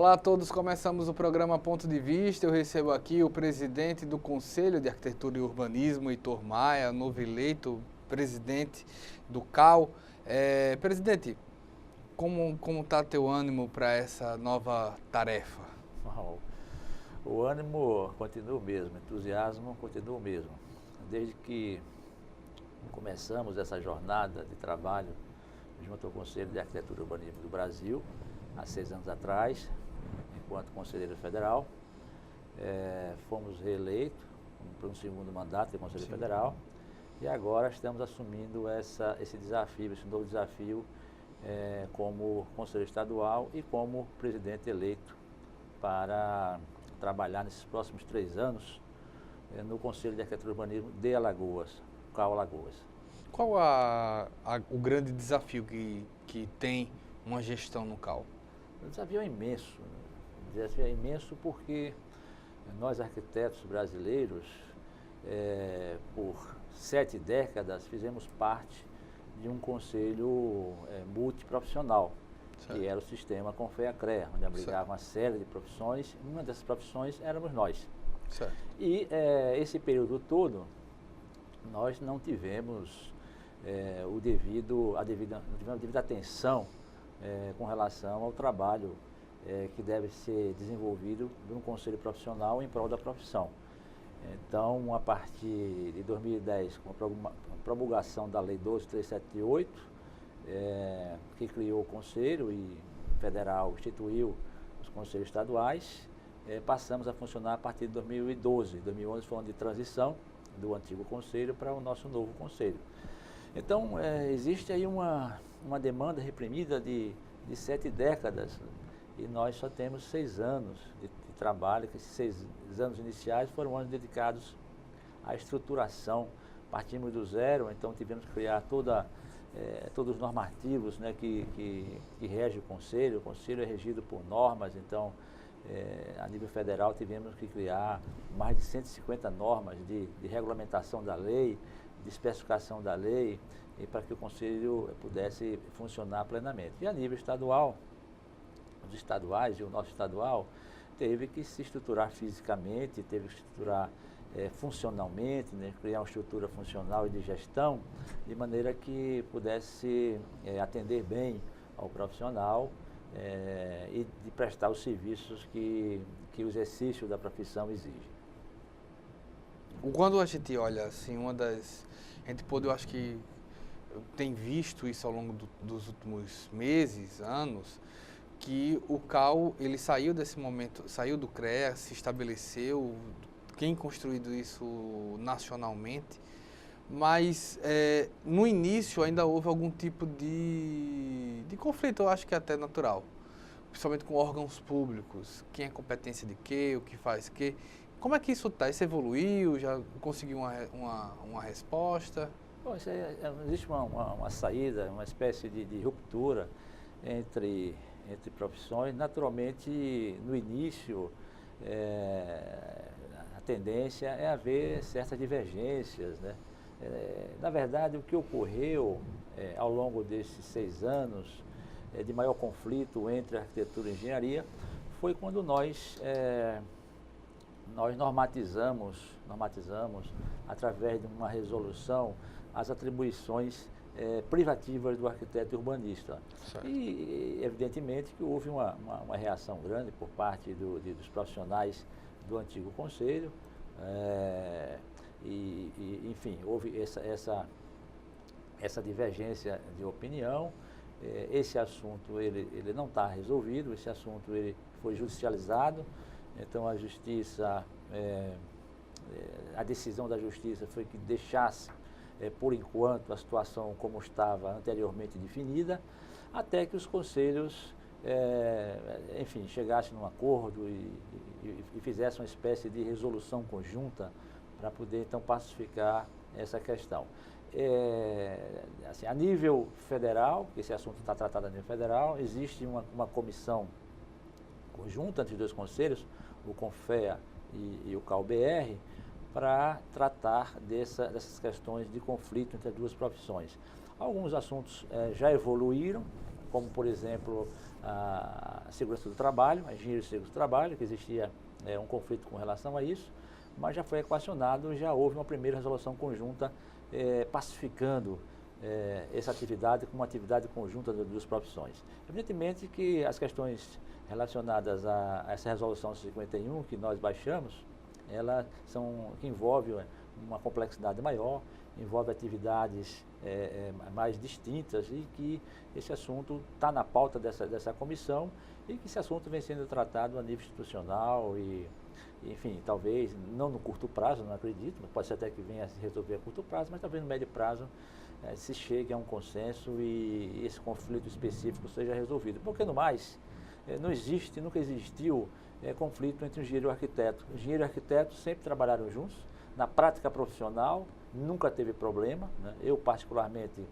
Olá a todos, começamos o programa Ponto de Vista. Eu recebo aqui o presidente do Conselho de Arquitetura e Urbanismo, Heitor Maia, novo eleito presidente do CAU. Presidente, como está teu ânimo para essa nova tarefa? Bom, o ânimo continua o mesmo, o entusiasmo continua o mesmo. Desde que começamos essa jornada de trabalho junto ao Conselho de Arquitetura e Urbanismo do Brasil, há 6 anos atrás, enquanto conselheiro federal, fomos reeleitos para um segundo mandato de conselheiro federal e agora estamos assumindo esse desafio, esse novo desafio como conselheiro estadual e como presidente eleito para trabalhar nesses próximos 3 anos no Conselho de Arquitetura e Urbanismo de Alagoas, CAU Alagoas. Qual o grande desafio que tem uma gestão no CAU? O desafio é imenso. O desafio é imenso porque nós, arquitetos brasileiros, por 7 décadas, fizemos parte de um conselho multiprofissional, certo, que era o sistema Confea-CREA, onde abrigava uma série de profissões, e uma dessas profissões éramos nós. Certo. E esse período todo, nós não tivemos a devida atenção com relação ao trabalho que deve ser desenvolvido num conselho profissional em prol da profissão. Então, a partir de 2010, com a promulgação da Lei 12.378, que criou o Conselho e Federal instituiu os Conselhos Estaduais, passamos a funcionar a partir de 2012. 2011 foi um ano de transição do antigo Conselho para o nosso novo Conselho. Então, existe aí uma demanda reprimida de 7 décadas e nós só temos 6 anos de trabalho, que esses 6 anos iniciais foram anos dedicados à estruturação. Partimos do zero, então tivemos que criar todos os normativos, né, que regem o Conselho. O Conselho é regido por normas, então a nível federal tivemos que criar mais de 150 normas de regulamentação da lei, de especificação da lei, e para que o Conselho pudesse funcionar plenamente. E a nível estadual, os estaduais e o nosso estadual, teve que se estruturar fisicamente, teve que se estruturar funcionalmente, né, criar uma estrutura funcional e de gestão, de maneira que pudesse atender bem ao profissional e de prestar os serviços que o exercício da profissão exige. Quando a gente olha, assim, a gente pode, eu acho que tem visto isso ao longo dos últimos meses, anos, que o CAU, ele saiu desse momento, saiu do CREA, se estabeleceu, quem construído isso nacionalmente, mas no início ainda houve algum tipo de conflito, eu acho que é até natural, principalmente com órgãos públicos, quem é competência de quê, o que faz quê. Como é que isso está? Isso evoluiu? Já conseguiu uma resposta? Bom, existe uma saída, uma espécie de ruptura entre profissões. Naturalmente, no início, a tendência é haver certas divergências, né? Na verdade, o que ocorreu ao longo desses 6 anos de maior conflito entre arquitetura e engenharia foi quando nós normatizamos, através de uma resolução, as atribuições privativas do arquiteto urbanista. Certo. E, evidentemente, que houve uma reação grande por parte dos profissionais do antigo Conselho, enfim, houve essa divergência de opinião. Esse assunto ele não está resolvido, esse assunto ele foi judicializado, então a Justiça, a decisão da Justiça foi que deixasse por enquanto a situação como estava anteriormente definida, até que os conselhos, enfim, chegassem num acordo e fizessem uma espécie de resolução conjunta para poder então pacificar essa questão. Assim, a nível federal, esse assunto está tratado a nível federal, existe uma comissão conjunta entre os 2 conselhos, o CONFEA e o CAU-BR, para tratar dessas questões de conflito entre as 2 profissões. Alguns assuntos já evoluíram, como por exemplo a segurança do trabalho, a engenharia de segurança do trabalho, que existia um conflito com relação a isso, mas já foi equacionado e já houve uma primeira resolução conjunta pacificando essa atividade como uma atividade conjunta das duas profissões. Evidentemente que as questões relacionadas a essa resolução 51 que nós baixamos, elas que envolvem uma complexidade maior, envolve atividades mais distintas e que esse assunto está na pauta dessa comissão e que esse assunto vem sendo tratado a nível institucional e, enfim, talvez não no curto prazo, não acredito, mas pode ser até que venha a se resolver a curto prazo, mas talvez no médio prazo se chegue a um consenso e esse conflito específico seja resolvido. Porque no mais, não existe, nunca existiu conflito entre o engenheiro e o arquiteto. O engenheiro e o arquiteto sempre trabalharam juntos, na prática profissional nunca teve problema, né? Eu particularmente,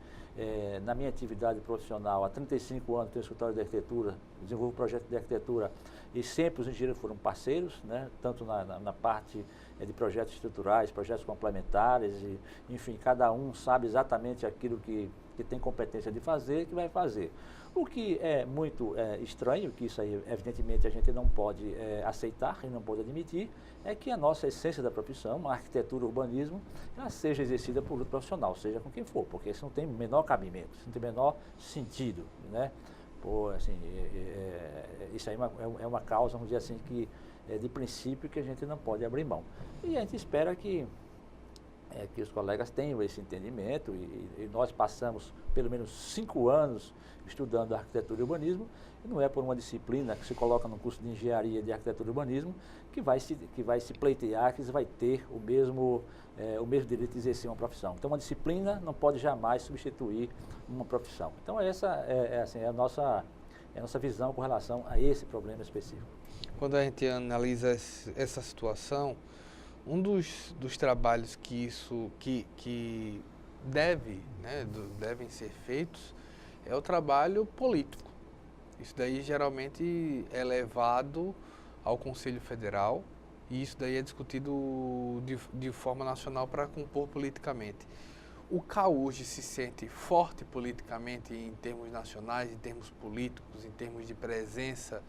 na minha atividade profissional, há 35 anos tenho escritório de arquitetura, desenvolvo projeto de arquitetura e sempre os engenheiros foram parceiros, né? Tanto na parte de projetos estruturais, projetos complementares, e, enfim, cada um sabe exatamente aquilo que tem competência de fazer e que vai fazer. O que é muito estranho, que isso aí evidentemente a gente não pode aceitar e não pode admitir, é que a nossa essência da profissão, a arquitetura, o urbanismo, ela seja exercida por outro profissional, seja com quem for, porque isso não tem o menor cabimento, isso não tem o menor sentido, né? Assim, isso aí é uma causa, vamos dizer assim, que de princípio que a gente não pode abrir mão. E a gente espera que os colegas tenham esse entendimento e nós passamos pelo menos 5 anos estudando arquitetura e urbanismo, e não é por uma disciplina que se coloca no curso de engenharia de arquitetura e urbanismo que vai se pleitear, que vai ter o mesmo direito de exercer uma profissão. Então, uma disciplina não pode jamais substituir uma profissão. Então, essa é a nossa visão com relação a esse problema específico. Quando a gente analisa essa situação, um dos trabalhos que devem ser feitos é o trabalho político. Isso daí geralmente é levado ao Conselho Federal e isso daí é discutido de forma nacional para compor politicamente. O CAU hoje se sente forte politicamente em termos nacionais, em termos políticos, em termos de presença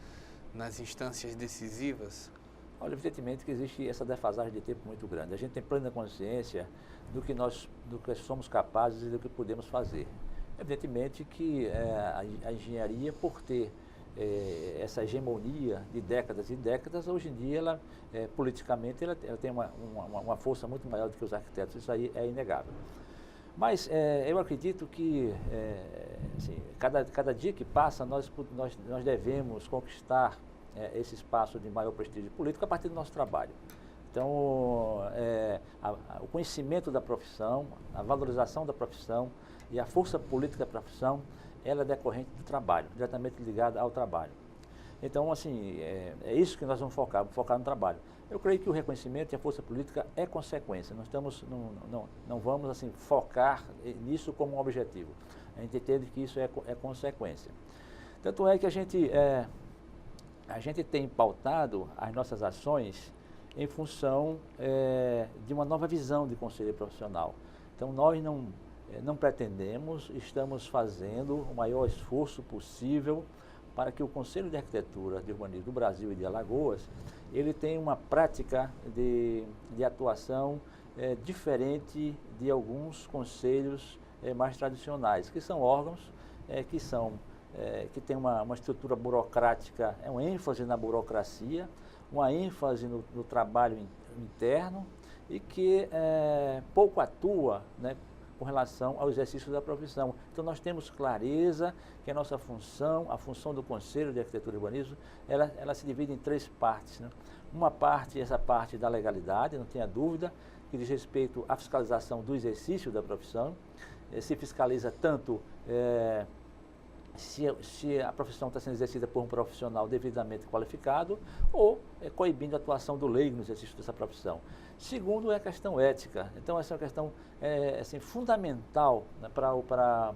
nas instâncias decisivas? Olha, evidentemente que existe essa defasagem de tempo muito grande. A gente tem plena consciência do que somos capazes e do que podemos fazer. Evidentemente que a engenharia, por ter essa hegemonia de décadas e décadas, hoje em dia, ela, politicamente, ela tem uma força muito maior do que os arquitetos. Isso aí é inegável. Mas eu acredito que assim, cada dia que passa, nós devemos conquistar esse espaço de maior prestígio político a partir do nosso trabalho. Então, o conhecimento da profissão, a valorização da profissão e a força política da profissão, ela é decorrente do trabalho, diretamente ligada ao trabalho. Então, assim, é isso que nós vamos focar no trabalho. Eu creio que o reconhecimento e a força política é consequência. Nós não vamos assim, focar nisso como um objetivo. A gente entende que isso é consequência. Tanto é que a gente tem pautado as nossas ações em função de uma nova visão de conselho profissional. Então, nós não pretendemos, estamos fazendo o maior esforço possível para que o Conselho de Arquitetura de Urbanismo do Brasil e de Alagoas, ele tenha uma prática de atuação diferente de alguns conselhos mais tradicionais, que são órgãos que têm uma estrutura burocrática, uma ênfase na burocracia, uma ênfase no trabalho interno e que pouco atua, né, com relação ao exercício da profissão. Então, nós temos clareza que a nossa função, a função do Conselho de Arquitetura e Urbanismo, ela se divide em 3 partes. Né? Uma parte, essa parte da legalidade, não tenha dúvida, que diz respeito à fiscalização do exercício da profissão. Se fiscaliza tanto se a profissão está sendo exercida por um profissional devidamente qualificado ou coibindo a atuação do leigo no exercício dessa profissão. Segundo, é a questão ética. Então, essa é uma questão assim, fundamental, né, para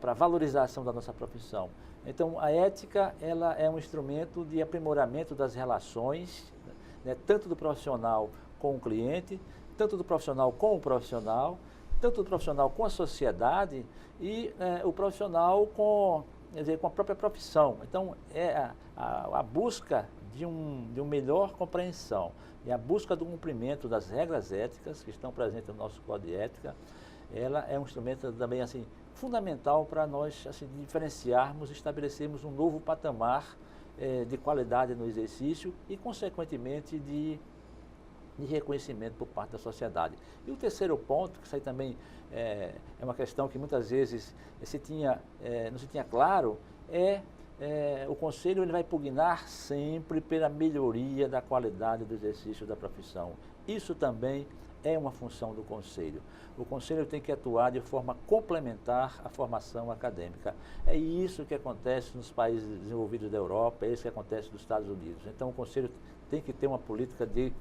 a valorização da nossa profissão. Então, a ética ela é um instrumento de aprimoramento das relações, né, tanto do profissional com o cliente, tanto do profissional com o profissional, tanto do profissional com a sociedade e o profissional com quer dizer, com a própria profissão. Então, a busca de uma melhor compreensão e a busca do cumprimento das regras éticas que estão presentes no nosso Código de Ética, ela é um instrumento também assim, fundamental para nós assim, diferenciarmos e estabelecermos um novo patamar de qualidade no exercício e, consequentemente, de reconhecimento por parte da sociedade. E o terceiro ponto, que isso aí também é uma questão que muitas vezes não se tinha claro, o Conselho ele vai pugnar sempre pela melhoria da qualidade do exercício da profissão. Isso também é uma função do Conselho. O Conselho tem que atuar de forma complementar à formação acadêmica. É isso que acontece nos países desenvolvidos da Europa, é isso que acontece nos Estados Unidos. Então, o Conselho tem que ter uma política de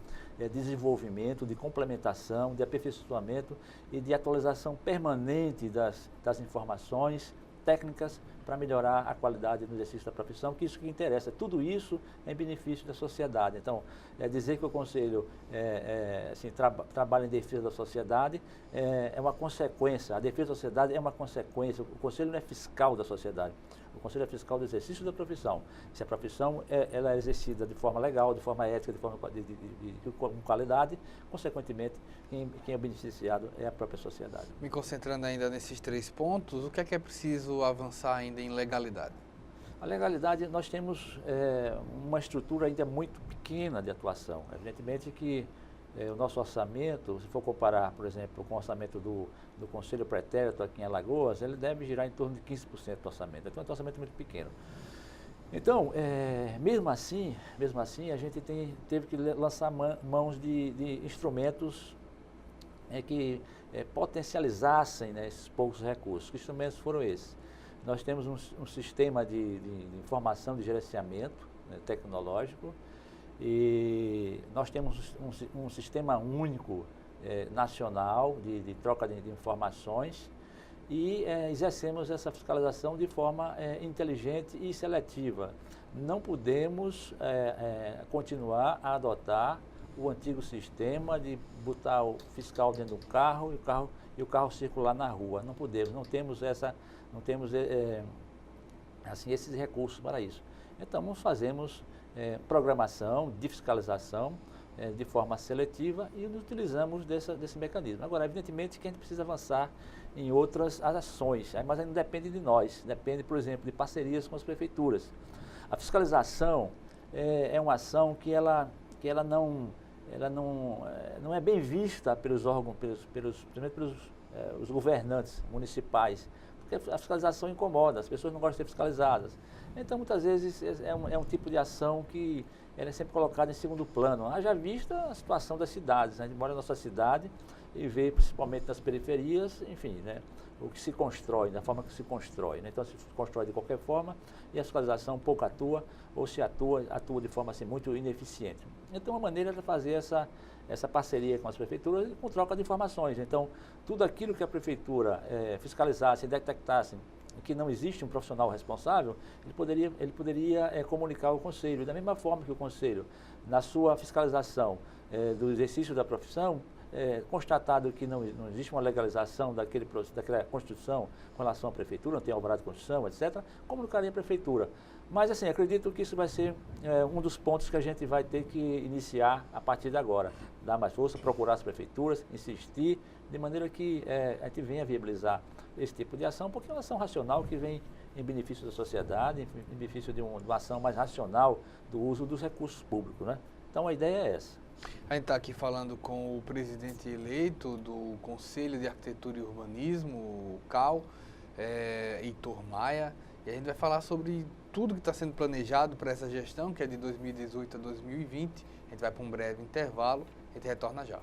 desenvolvimento, de complementação, de aperfeiçoamento e de atualização permanente das informações técnicas para melhorar a qualidade do exercício da profissão, que isso que interessa. Tudo isso é em benefício da sociedade. Então, dizer que o Conselho assim, trabalha em defesa da sociedade é uma consequência. A defesa da sociedade é uma consequência. O Conselho não é fiscal da sociedade. O Conselho é fiscal do exercício da profissão. Se a profissão ela é exercida de forma legal, de forma ética, de forma com qualidade, consequentemente, quem é beneficiado é a própria sociedade. Me concentrando ainda nesses 3 pontos, o que é preciso avançar ainda em legalidade? A legalidade, nós temos uma estrutura ainda muito pequena de atuação. Evidentemente que o nosso orçamento, se for comparar, por exemplo, com o orçamento do Conselho Pretérito aqui em Alagoas, ele deve girar em torno de 15% do orçamento. Então, é um orçamento muito pequeno. Então, mesmo assim, a gente teve que lançar mãos de instrumentos que potencializassem, né, esses poucos recursos. Que instrumentos foram esses? Nós temos um sistema de informação de gerenciamento, né, tecnológico, e nós temos um sistema único nacional de troca de informações e exercemos essa fiscalização de forma inteligente e seletiva. Não podemos continuar a adotar o antigo sistema de botar o fiscal dentro do carro e o carro circular na rua. Não podemos, não temos assim, esses recursos para isso. Então, nós fazemos programação de fiscalização de forma seletiva e nos utilizamos desse mecanismo. Agora, evidentemente que a gente precisa avançar em outras ações, mas não depende de nós, depende, por exemplo, de parcerias com as prefeituras. A fiscalização é uma ação que ela não é bem vista pelos órgãos, principalmente pelos os governantes municipais, porque a fiscalização incomoda, as pessoas não gostam de ser fiscalizadas. Então, muitas vezes, é um tipo de ação que ela é sempre colocada em segundo plano. Haja vista a situação das cidades, né? A gente mora na nossa cidade e vê principalmente nas periferias, enfim, né? O que se constrói, da forma que se constrói, né? Então, se constrói de qualquer forma e a fiscalização pouco atua, ou se atua de forma assim, muito ineficiente. Então, a maneira de fazer essa parceria com as prefeituras e com troca de informações. Então, tudo aquilo que a prefeitura fiscalizasse e detectasse que não existe um profissional responsável, ele poderia comunicar ao Conselho. Da mesma forma que o Conselho, na sua fiscalização do exercício da profissão, constatado que não existe uma legalização daquela construção com relação à prefeitura, não tem alvará de construção, etc., comunicaria a prefeitura. Mas, assim, acredito que isso vai ser um dos pontos que a gente vai ter que iniciar a partir de agora. Dar mais força, procurar as prefeituras, insistir, de maneira que a gente venha viabilizar esse tipo de ação, porque é uma ação racional que vem em benefício da sociedade, em benefício de uma ação mais racional do uso dos recursos públicos, né? Então, a ideia é essa. A gente está aqui falando com o presidente eleito do Conselho de Arquitetura e Urbanismo, o CAU, Heitor Maia, e a gente vai falar sobre tudo que está sendo planejado para essa gestão, que é de 2018 a 2020. A gente vai para um breve intervalo, a gente retorna já.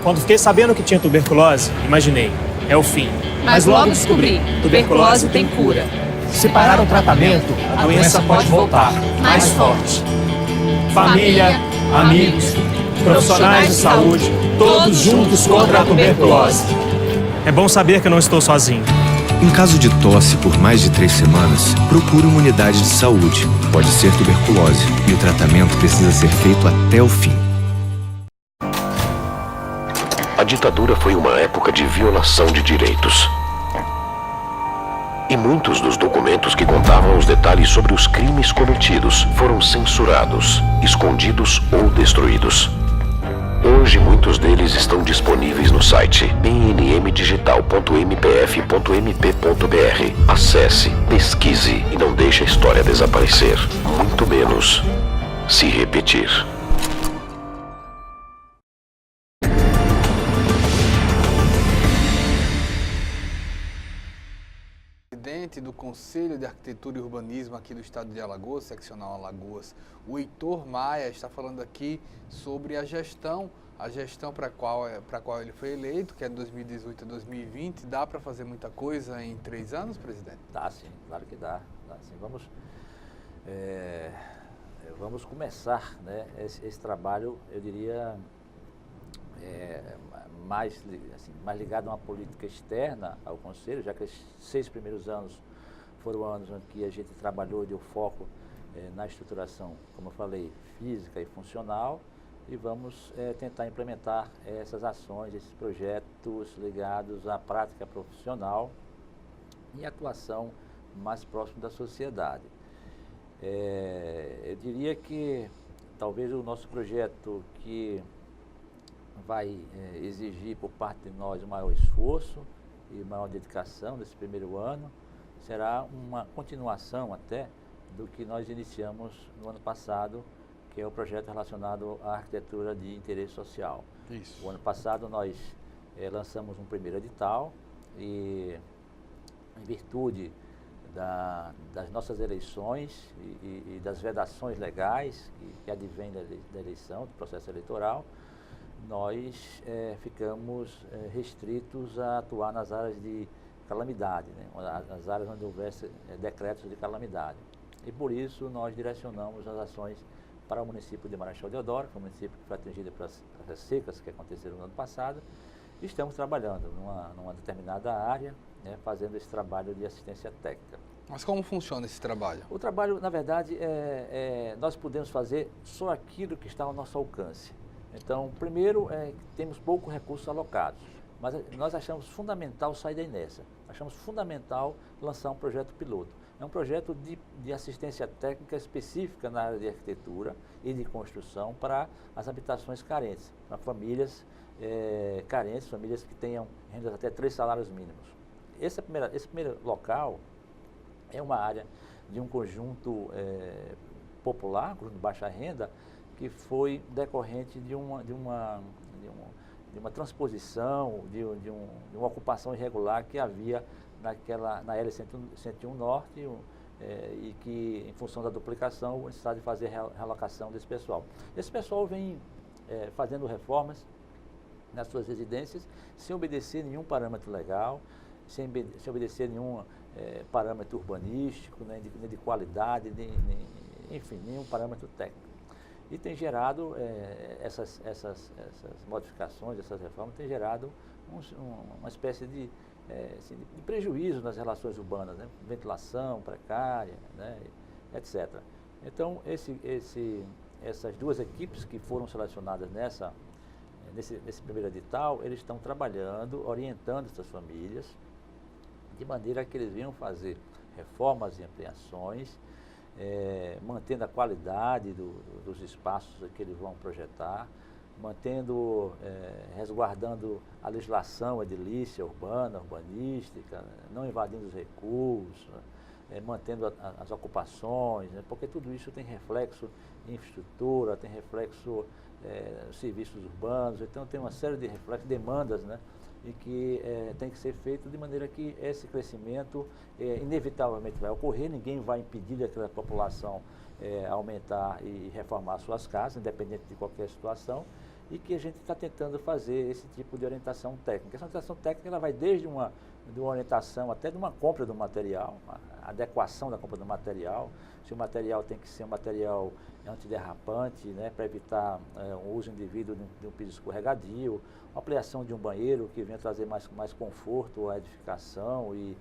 Quando fiquei sabendo que tinha tuberculose, imaginei, é o fim. Mas logo descobri, tuberculose tem cura. Se parar o tratamento, a doença pode voltar, mais forte. Família, amigos, profissionais de saúde, todos juntos contra a tuberculose. É bom saber que eu não estou sozinho. Em caso de tosse por mais de 3 semanas, procure uma unidade de saúde. Pode ser tuberculose e o tratamento precisa ser feito até o fim. ditadura foi uma época de violação de direitos. E muitos dos documentos que contavam os detalhes sobre os crimes cometidos foram censurados, escondidos ou destruídos. Hoje, muitos deles estão disponíveis no site bnmdigital.mpf.mp.br. Acesse, pesquise e não deixe a história desaparecer, muito menos se repetir. Presidente do Conselho de Arquitetura e Urbanismo aqui do estado de Alagoas, seccional Alagoas, o Heitor Maia, está falando aqui sobre a gestão para a qual ele foi eleito, que é de 2018 a 2020. Dá para fazer muita coisa em 3 anos, presidente? Dá sim, claro que dá sim. Vamos começar, né, esse trabalho, eu diria, mais ligado a uma política externa ao Conselho, já que esses 6 primeiros anos foram anos em que a gente trabalhou e deu foco na estruturação, como eu falei, física e funcional, e vamos tentar implementar essas ações, esses projetos ligados à prática profissional e atuação mais próximo da sociedade. Eu diria que talvez o nosso projeto que vai exigir por parte de nós um maior esforço e maior dedicação nesse primeiro ano será uma continuação até do que nós iniciamos no ano passado, que é o projeto relacionado à arquitetura de interesse social. Isso. O ano passado nós lançamos um primeiro edital e, em virtude das nossas eleições e das vedações legais que advêm da eleição, do processo eleitoral, nós ficamos restritos a atuar nas áreas de calamidade, né? As áreas onde houvesse decretos de calamidade. E por isso nós direcionamos as ações para o município de Marechal Deodoro, que é o município que foi atingido pelas secas que aconteceram no ano passado, e estamos trabalhando numa determinada área, né, fazendo esse trabalho de assistência técnica. Mas como funciona esse trabalho? O trabalho, na verdade, nós podemos fazer só aquilo que está ao nosso alcance. Então, primeiro, temos poucos recursos alocados, mas nós achamos fundamental sair da inércia, achamos fundamental lançar um projeto piloto. É um projeto de assistência técnica específica na área de arquitetura e de construção para as habitações carentes, para famílias carentes, famílias que tenham rendas até 3 salários mínimos. Esse primeiro local é uma área de um conjunto popular, um conjunto de baixa renda, que foi decorrente de uma transposição, de uma ocupação irregular que havia na L101 Norte e que, em função da duplicação, a necessidade de fazer realocação desse pessoal. Esse pessoal vem fazendo reformas nas suas residências sem obedecer nenhum parâmetro legal, sem obedecer nenhum parâmetro urbanístico, né, de qualidade, enfim, nenhum parâmetro técnico. E tem gerado, essas modificações, essas reformas, tem gerado uma espécie de prejuízo nas relações urbanas, né? Ventilação precária, né? Etc. Então, essas 2 equipes que foram selecionadas nesse primeiro edital, eles estão trabalhando, orientando essas famílias, de maneira que eles venham fazer reformas e ampliações, mantendo a qualidade dos espaços que eles vão projetar, resguardando a legislação edilícia, urbanística, não invadindo os recursos, mantendo as ocupações, né? Porque tudo isso tem reflexo em infraestrutura, tem reflexo nos serviços urbanos, então tem uma série de reflexos, demandas, né? E que tem que ser feito de maneira que esse crescimento inevitavelmente vai ocorrer, ninguém vai impedir daquela população aumentar e reformar suas casas, independente de qualquer situação, e que a gente está tentando fazer esse tipo de orientação técnica. Essa orientação técnica ela vai desde uma orientação até de uma compra do material, a adequação da compra do material, se o material tem que ser um material antiderrapante, né, para evitar o uso indevido de um piso escorregadio, a ampliação de um banheiro que venha trazer mais conforto à edificação e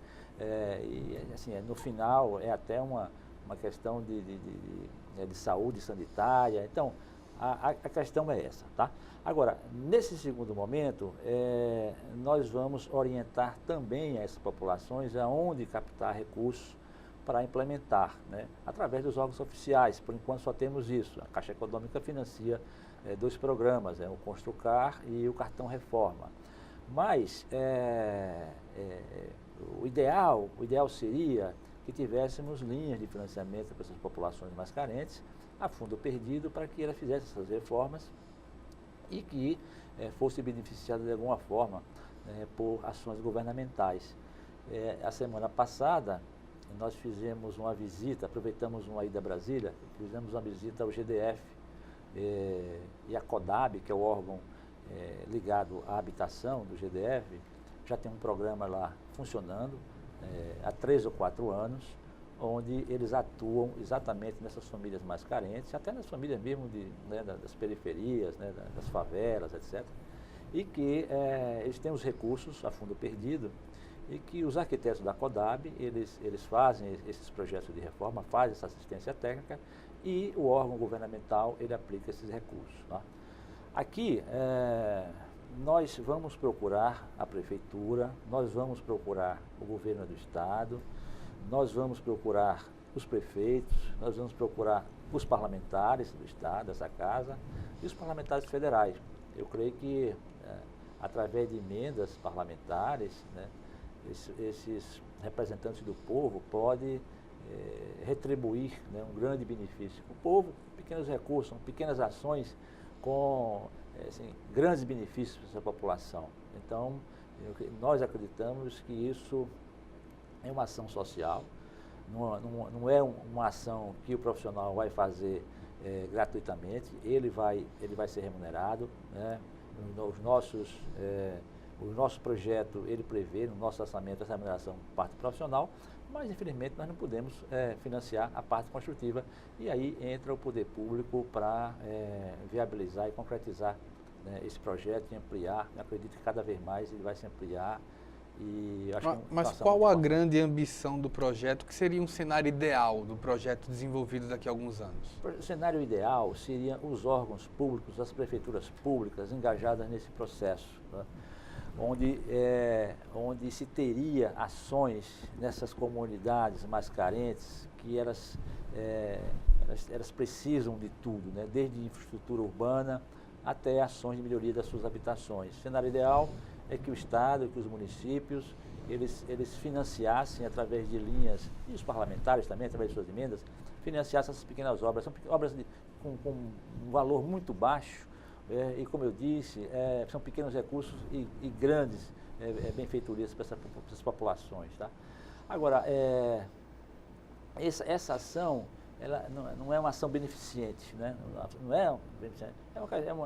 assim, no final é até uma questão de saúde sanitária. Então, A questão é essa, tá? Agora, nesse segundo momento, nós vamos orientar também essas populações aonde captar recursos para implementar, né? Através dos órgãos oficiais. Por enquanto só temos isso. A Caixa Econômica financia 2 programas, o Construcar e o Cartão Reforma. Mas o ideal seria que tivéssemos linhas de financiamento para essas populações mais carentes, a fundo perdido, para que elas fizessem essas reformas e que fosse beneficiada de alguma forma por ações governamentais. A semana passada, nós fizemos uma visita, aproveitamos uma ida a Brasília, fizemos uma visita ao GDF e a CODAB, que é o órgão ligado à habitação do GDF, já tem um programa lá funcionando há 3 ou 4 anos, onde eles atuam exatamente nessas famílias mais carentes, até nas famílias mesmo das periferias, das favelas, etc. E que eles têm os recursos a fundo perdido e que os arquitetos da CODAB, eles fazem esses projetos de reforma, fazem essa assistência técnica e o órgão governamental, ele aplica esses recursos. Tá? Aqui, nós vamos procurar a prefeitura, nós vamos procurar o governo do estado, nós vamos procurar os prefeitos, nós vamos procurar os parlamentares do estado, dessa casa, e os parlamentares federais. Eu creio que, através de emendas parlamentares, né, esses representantes do povo podem retribuir, né, um grande benefício para o povo, pequenos recursos, pequenas ações com grandes benefícios para essa população. Então, nós acreditamos que isso é uma ação social, não é uma ação que o profissional vai fazer gratuitamente, ele vai ser remunerado, né? O nosso projeto, ele prevê no nosso orçamento essa remuneração parte profissional, mas infelizmente nós não podemos financiar a parte construtiva e aí entra o poder público para viabilizar e concretizar, né, esse projeto e ampliar. Eu acredito que cada vez mais ele vai se ampliar. E acho mas qual a grande ambição do projeto? Que seria um cenário ideal do projeto desenvolvido daqui a alguns anos? O cenário ideal seria os órgãos públicos, as prefeituras públicas engajadas nesse processo, né? Onde se teria ações nessas comunidades mais carentes, que elas precisam de tudo, né? Desde infraestrutura urbana até ações de melhoria das suas habitações. O cenário ideal é que o Estado, que os municípios, eles financiassem através de linhas, e os parlamentares também, através de suas emendas, financiassem essas pequenas obras. São obras com um valor muito baixo, e como eu disse, são pequenos recursos e grandes benfeitorias para essas populações. Tá? Agora, essa ação, ela não é uma ação beneficente, né? Não é beneficente,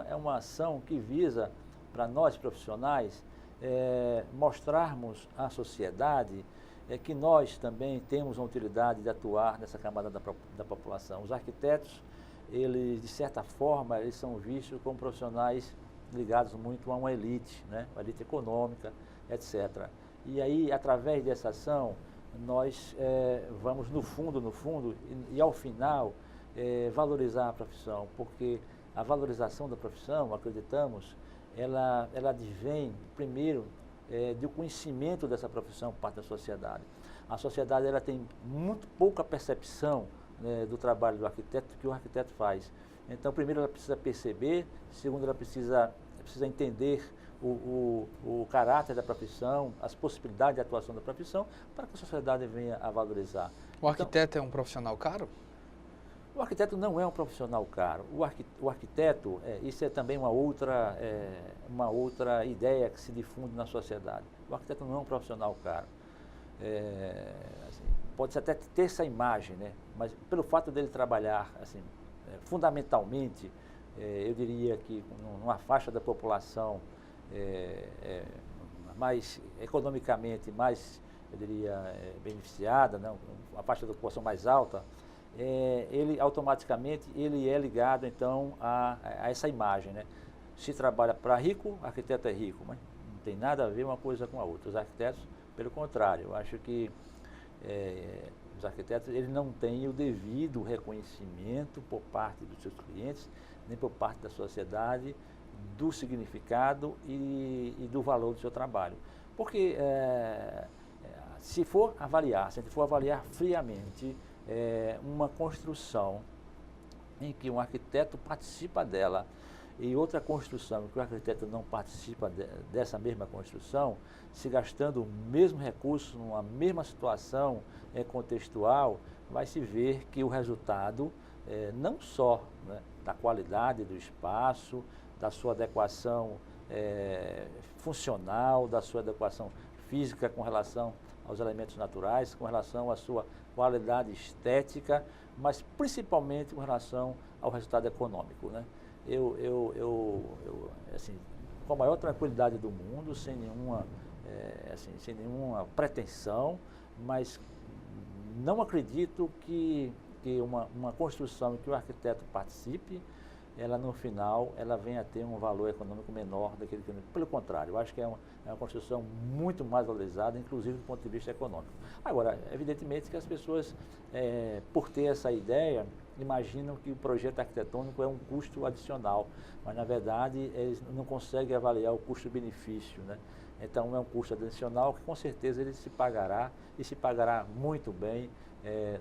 é uma ação que visa, para nós profissionais, mostrarmos à sociedade que nós também temos uma utilidade de atuar nessa camada da população. Os arquitetos, eles, de certa forma, eles são vistos como profissionais ligados muito a uma elite, né? Uma elite econômica, etc. E aí, através dessa ação, nós vamos no fundo, e ao final, valorizar a profissão, porque a valorização da profissão, acreditamos, ela advém, primeiro, do conhecimento dessa profissão por parte da sociedade. A sociedade, ela tem muito pouca percepção, né, do trabalho do arquiteto, que o arquiteto faz. Então, primeiro, ela precisa perceber, segundo, ela precisa entender o caráter da profissão, as possibilidades de atuação da profissão, para que a sociedade venha a valorizar. O arquiteto é um profissional caro? O arquiteto não é um profissional caro. O arquiteto, isso é também uma outra ideia que se difunde na sociedade. O arquiteto não é um profissional caro. Pode-se até ter essa imagem, né? Mas pelo fato dele trabalhar, assim, fundamentalmente, eu diria que numa faixa da população mais economicamente mais, eu diria, beneficiada, né? A faixa da população mais alta, ele automaticamente ele é ligado então a essa imagem, né? Se trabalha para rico, arquiteto é rico, mas não tem nada a ver uma coisa com a outra. Os arquitetos, pelo contrário, eu acho que os arquitetos, eles não têm o devido reconhecimento por parte dos seus clientes nem por parte da sociedade, do significado e do valor do seu trabalho. Porque se a gente for avaliar friamente uma construção em que um arquiteto participa dela e outra construção em que o arquiteto não participa dessa mesma construção, se gastando o mesmo recurso, numa mesma situação contextual, vai se ver que o resultado, não só, né, da qualidade do espaço, da sua adequação funcional, da sua adequação física com relação aos elementos naturais, com relação à sua qualidade estética, mas principalmente com relação ao resultado econômico, né? Assim, com a maior tranquilidade do mundo, sem nenhuma pretensão, mas não acredito que uma construção em que o arquiteto participe, ela no final, ela venha a ter um valor econômico menor daquele que... Pelo contrário, eu acho que é uma construção muito mais valorizada, inclusive do ponto de vista econômico. Agora, evidentemente que as pessoas, por ter essa ideia, imaginam que o projeto arquitetônico é um custo adicional, mas na verdade eles não conseguem avaliar o custo-benefício, né? Então é um custo adicional que com certeza ele se pagará e se pagará muito bem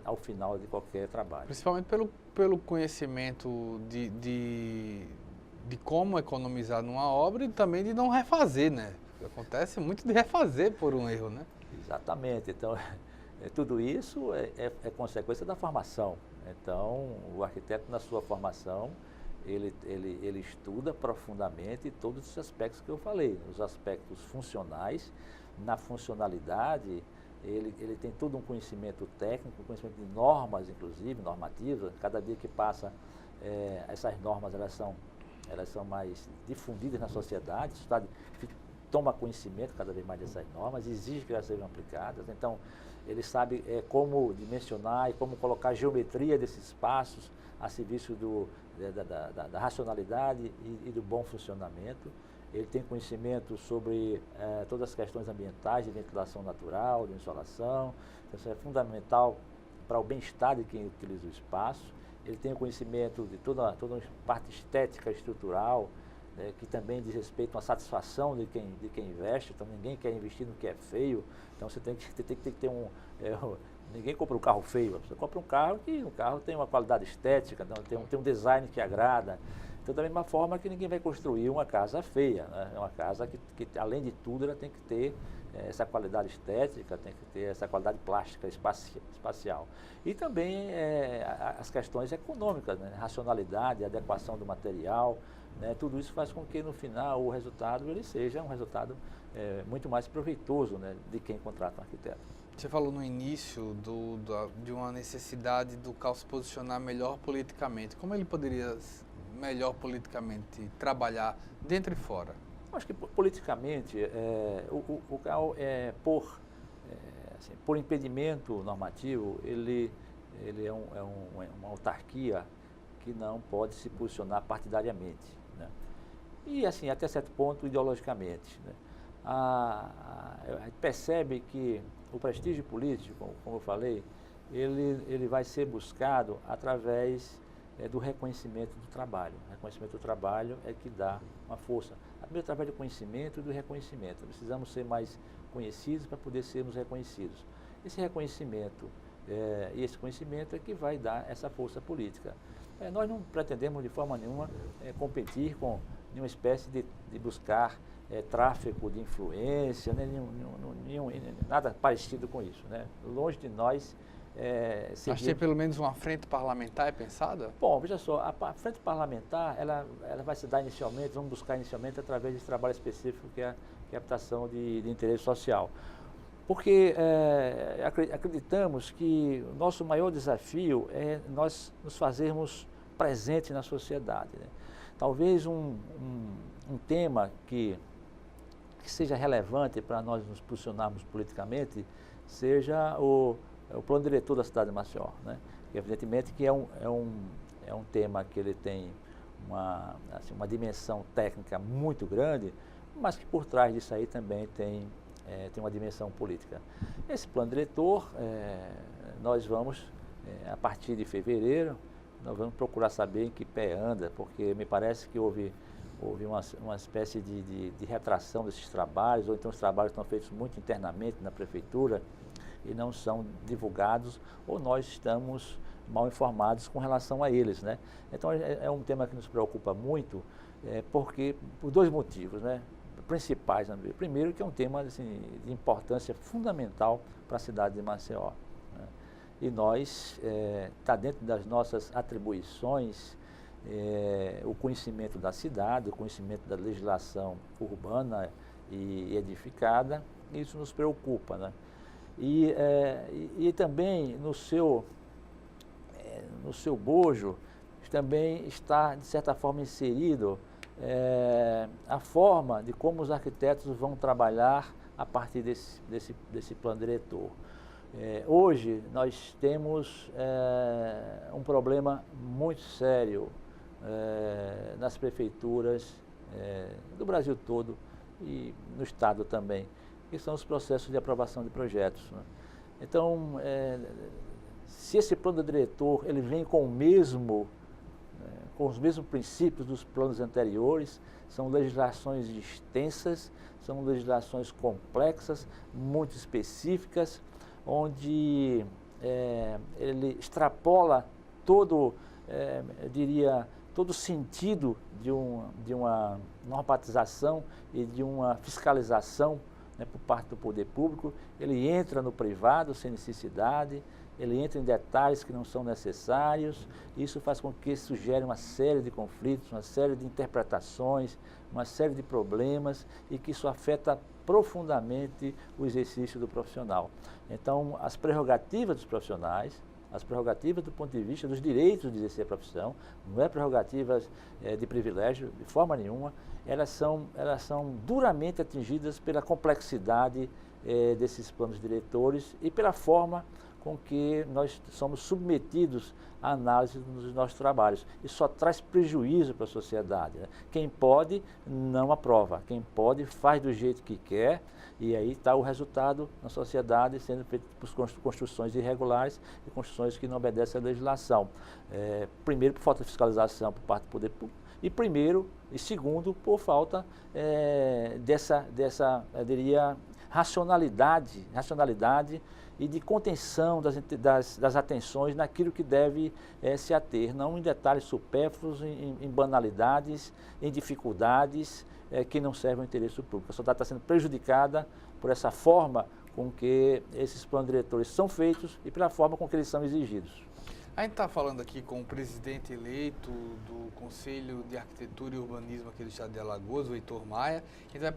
ao final de qualquer trabalho. Principalmente pelo conhecimento de como economizar numa obra e também de não refazer, né? Acontece muito de refazer por um erro, né? Exatamente. Então, tudo isso é consequência da formação. Então, o arquiteto, na sua formação, ele estuda profundamente todos os aspectos que eu falei, os aspectos funcionais. Na funcionalidade, ele tem todo um conhecimento técnico, conhecimento de normas, inclusive, normativas. Cada dia que passa, essas normas elas são mais difundidas na sociedade, a sociedade toma conhecimento cada vez mais dessas normas, exige que elas sejam aplicadas. Então, ele sabe como dimensionar e como colocar a geometria desses espaços a serviço da racionalidade e do bom funcionamento. Ele tem conhecimento sobre todas as questões ambientais, de ventilação natural, de insolação. Então, isso é fundamental para o bem-estar de quem utiliza o espaço. Ele tem conhecimento de toda a parte estética estrutural, que também diz respeito à satisfação de quem investe. Então, ninguém quer investir no que é feio. Então, você tem que ter ninguém compra um carro feio. Você compra um carro que o carro tem uma qualidade estética, tem um design que agrada. Então, da mesma forma que ninguém vai construir uma casa feia, né? É uma casa que, além de tudo, ela tem que ter essa qualidade estética, tem que ter essa qualidade plástica, espacial. E também as questões econômicas, né? Racionalidade, adequação do material, né? Tudo isso faz com que, no final, o resultado ele seja um resultado muito mais proveitoso, né, de quem contrata um arquiteto. Você falou no início de uma necessidade do CAL se posicionar melhor politicamente. Como ele poderia melhor politicamente trabalhar dentro e fora? Acho que politicamente o CAL por impedimento normativo ele é uma autarquia que não pode se posicionar partidariamente, né? E assim até certo ponto ideologicamente, né? A gente percebe que o prestígio político, como eu falei, ele vai ser buscado através do reconhecimento do trabalho. O reconhecimento do trabalho é que dá uma força. Primeiro, através do conhecimento e do reconhecimento. Precisamos ser mais conhecidos para poder sermos reconhecidos. Esse reconhecimento e esse conhecimento é que vai dar essa força política. Nós não pretendemos de forma nenhuma competir com nenhuma espécie de buscar tráfico de influência, né? Nada parecido com isso, né? Longe de nós. Mas tem pelo menos uma frente parlamentar pensada? Bom, veja só, a frente parlamentar, ela vai se dar inicialmente, vamos buscar inicialmente através desse trabalho específico que é a captação de interesse social. Porque acreditamos que o nosso maior desafio é nós nos fazermos presentes na sociedade, né? Talvez um tema que seja relevante para nós nos posicionarmos politicamente seja o plano diretor da cidade de Maceió, né? Evidentemente que é um tema que ele tem uma dimensão técnica muito grande, mas que por trás disso aí também tem uma dimensão política. Esse plano diretor, nós vamos, a partir de fevereiro, nós vamos procurar saber em que pé anda, porque me parece que houve uma espécie de retração desses trabalhos, ou então os trabalhos estão feitos muito internamente na prefeitura e não são divulgados, ou nós estamos mal informados com relação a eles, né? Então é um tema que nos preocupa muito, porque por dois motivos, né, principais. Primeiro, que é um tema assim, de importância fundamental para a cidade de Maceió, né? E nós, está dentro das nossas atribuições, o conhecimento da cidade, o conhecimento da legislação urbana e edificada, isso nos preocupa, né? E também no seu bojo também está, de certa forma, inserido a forma de como os arquitetos vão trabalhar a partir desse plano diretor. Hoje nós temos um problema muito sério nas prefeituras do Brasil todo e no estado também, que são os processos de aprovação de projetos, né? Então, se esse plano diretor ele vem com os mesmos princípios dos planos anteriores, são legislações extensas, são legislações complexas, muito específicas, onde ele extrapola todo, eu diria, todo o sentido de uma normatização e de uma fiscalização, né, por parte do poder público. Ele entra no privado sem necessidade, ele entra em detalhes que não são necessários. Isso faz com que isso gere uma série de conflitos, uma série de interpretações, uma série de problemas, e que isso afeta profundamente o exercício do profissional. Então, as prerrogativas dos profissionais, as prerrogativas do ponto de vista dos direitos de exercer a profissão, não é prerrogativas de privilégio, de forma nenhuma, elas são duramente atingidas pela complexidade desses planos diretores e pela forma com que nós somos submetidos à análise dos nossos trabalhos. Isso só traz prejuízo para a sociedade, né? Quem pode não aprova, quem pode faz do jeito que quer, e aí está o resultado na sociedade sendo feito por construções irregulares e construções que não obedecem à legislação. Primeiro, por falta de fiscalização por parte do poder público, e segundo, por falta dessa, eu diria, racionalidade e de contenção das atenções naquilo que deve se ater, não em detalhes supérfluos, em banalidades, em dificuldades que não servem ao interesse público. A sociedade está sendo prejudicada por essa forma com que esses planos diretores são feitos e pela forma com que eles são exigidos. A gente está falando aqui com o presidente eleito do Conselho de Arquitetura e Urbanismo aqui do estado de Alagoas, o Heitor Maia. A gente vai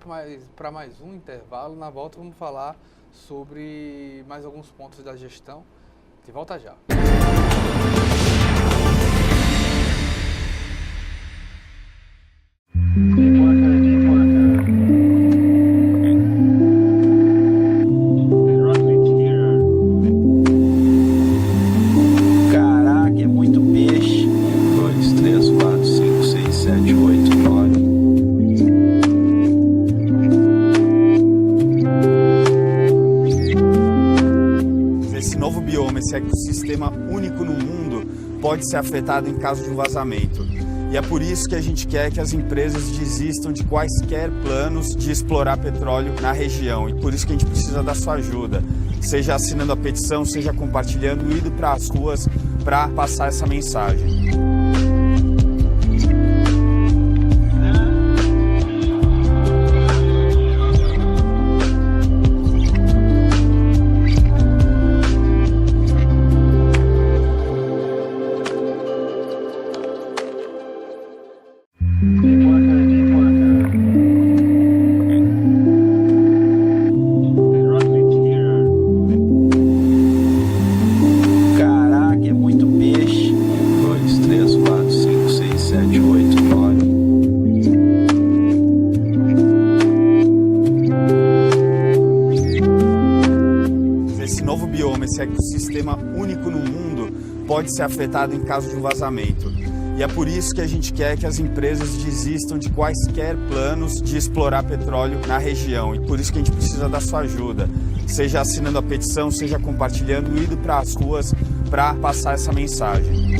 para mais um intervalo. Na volta vamos falar sobre mais alguns pontos da gestão. A gente volta já. Caraca, é muito peixe. 2, 3, 4, 5, 6, 7, 8, 9. Esse novo bioma, esse ecossistema único no mundo, pode ser afetado em caso de um vazamento. E é por isso que a gente quer que as empresas desistam de quaisquer planos de explorar petróleo na região. E por isso que a gente precisa da sua ajuda. Seja assinando a petição, seja compartilhando, indo para as ruas para passar essa mensagem. Caraca, é muito peixe. 2, 3, 4, 5, 6, 7, 8, 9. Esse novo bioma, esse ecossistema único no mundo, pode ser afetado em caso de um vazamento. E é por isso que a gente quer que as empresas desistam de quaisquer planos de explorar petróleo na região. E por isso que a gente precisa da sua ajuda. Seja assinando a petição, seja compartilhando, indo para as ruas para passar essa mensagem.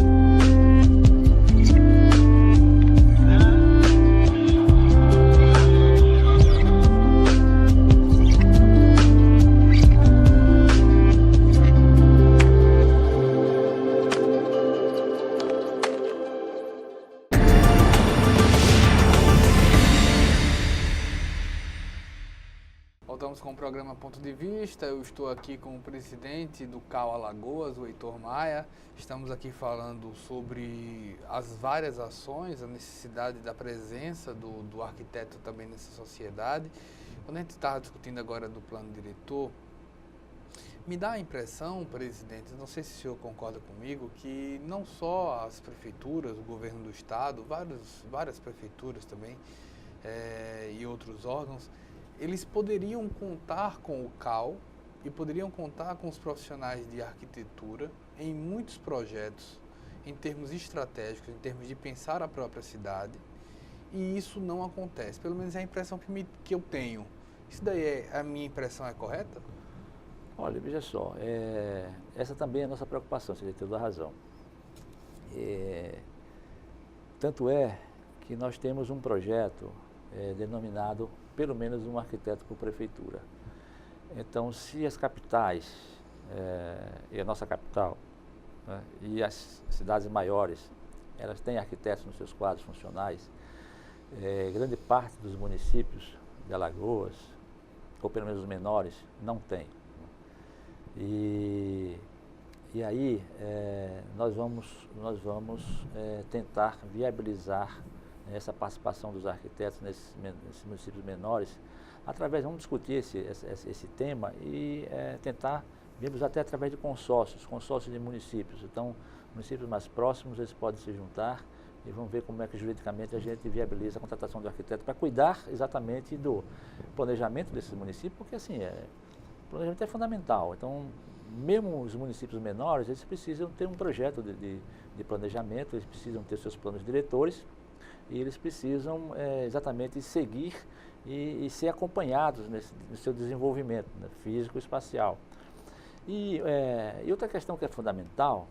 Voltamos com o programa Ponto de Vista. Eu estou aqui com o presidente do CAU Alagoas, o Heitor Maia. Estamos aqui falando sobre as várias ações, a necessidade da presença do arquiteto também nessa sociedade. Quando a gente estava discutindo agora do plano diretor, me dá a impressão, presidente, não sei se o senhor concorda comigo, que não só as prefeituras, o governo do estado, várias prefeituras também e outros órgãos, eles poderiam contar com o CAU e poderiam contar com os profissionais de arquitetura em muitos projetos, em termos estratégicos, em termos de pensar a própria cidade, e isso não acontece. Pelo menos é a impressão que eu tenho. Isso daí, a minha impressão é correta? Olha, veja só, essa também é a nossa preocupação, você tem toda a razão. Tanto é que nós temos um projeto denominado pelo menos um arquiteto por prefeitura. Então, se as capitais, e a nossa capital, né, e as cidades maiores, elas têm arquitetos nos seus quadros funcionais, grande parte dos municípios de Alagoas, ou pelo menos os menores, não tem. E aí nós vamos tentar viabilizar essa participação dos arquitetos nesses municípios menores, vamos discutir esse tema e tentar viabilizar até através de consórcios de municípios. Então, municípios mais próximos, eles podem se juntar e vamos ver como é que juridicamente a gente viabiliza a contratação do arquiteto para cuidar exatamente do planejamento desses municípios, porque assim, o planejamento é fundamental. Então, mesmo os municípios menores, eles precisam ter um projeto de planejamento, eles precisam ter seus planos diretores e eles precisam exatamente seguir e ser acompanhados no seu desenvolvimento, né, físico e espacial. E outra questão que é fundamental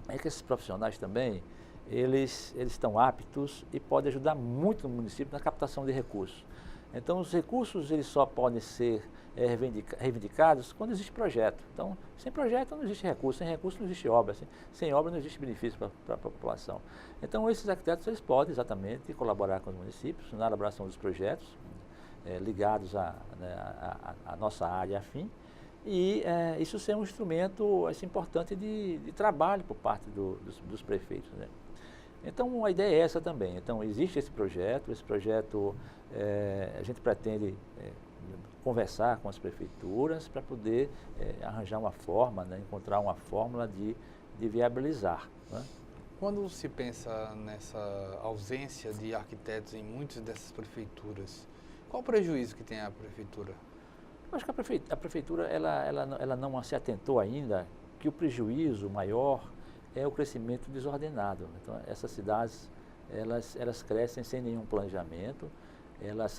é que esses profissionais também, eles estão aptos e podem ajudar muito o município na captação de recursos. Então, os recursos eles só podem ser reivindicados quando existe projeto. Então, sem projeto não existe recurso, sem recurso não existe obra, sem obra não existe benefício para a população. Então, esses arquitetos eles podem exatamente colaborar com os municípios na elaboração dos projetos ligados à nossa área afim, e isso ser um instrumento importante de trabalho por parte dos prefeitos, né? Então, a ideia é essa também. Então, existe esse projeto a gente pretende conversar com as prefeituras para poder arranjar uma forma, né, encontrar uma fórmula de viabilizar, né? Quando se pensa nessa ausência de arquitetos em muitas dessas prefeituras, qual o prejuízo que tem a prefeitura? Eu acho que a prefeitura ela não se atentou ainda que o prejuízo maior é o crescimento desordenado. Então, essas cidades, elas crescem sem nenhum planejamento,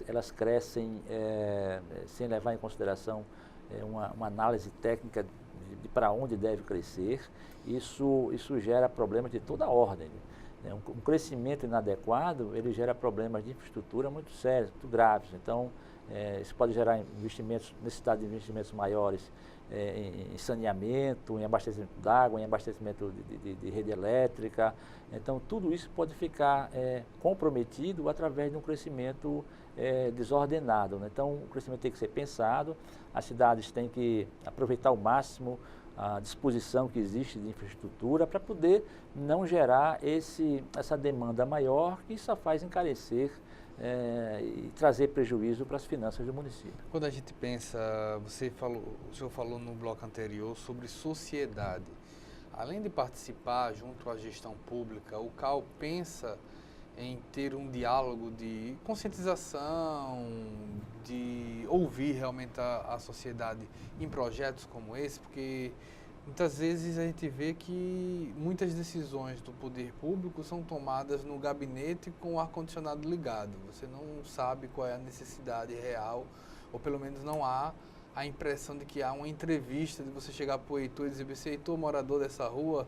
elas crescem sem levar em consideração uma análise técnica de para onde deve crescer. Isso gera problemas de toda a ordem, né? Um crescimento inadequado, ele gera problemas de infraestrutura muito sérios, muito graves. Então, isso pode gerar necessidade de investimentos maiores em saneamento, em abastecimento d'água, em abastecimento de rede elétrica. Então, tudo isso pode ficar comprometido através de um crescimento desordenado, né? Então, o crescimento tem que ser pensado, as cidades têm que aproveitar ao máximo a disposição que existe de infraestrutura para poder não gerar essa demanda maior que só faz encarecer e trazer prejuízo para as finanças do município. Quando a gente pensa, o senhor falou no bloco anterior sobre sociedade. Além de participar junto à gestão pública, o CAU pensa em ter um diálogo de conscientização, de ouvir realmente a sociedade em projetos como esse, porque muitas vezes a gente vê que muitas decisões do poder público são tomadas no gabinete com o ar-condicionado ligado. Você não sabe qual é a necessidade real, ou pelo menos não há a impressão de que há uma entrevista, de você chegar para o Heitor e dizer: você, Heitor, morador dessa rua,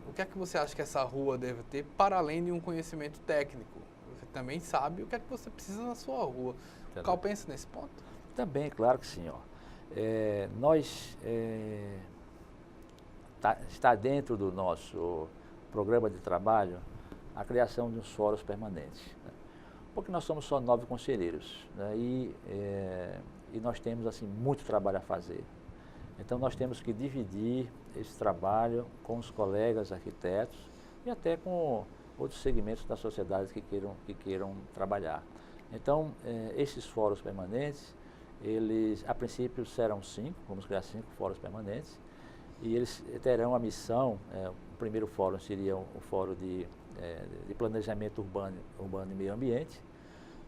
o que é que você acha que essa rua deve ter, para além de um conhecimento técnico? Você também sabe o que é que você precisa na sua rua. O CAU pensa nesse ponto? Também, claro que sim. Nós... Está dentro do nosso programa de trabalho a criação de uns fóruns permanentes, né? Porque nós somos só 9 conselheiros, né? E e nós temos assim muito trabalho a fazer. Então nós temos que dividir esse trabalho com os colegas arquitetos e até com outros segmentos da sociedade que queiram trabalhar. Então esses fóruns permanentes, eles a princípio serão 5, vamos criar 5 fóruns permanentes, e eles terão a missão, o primeiro fórum seria o fórum de planejamento urbano e meio ambiente.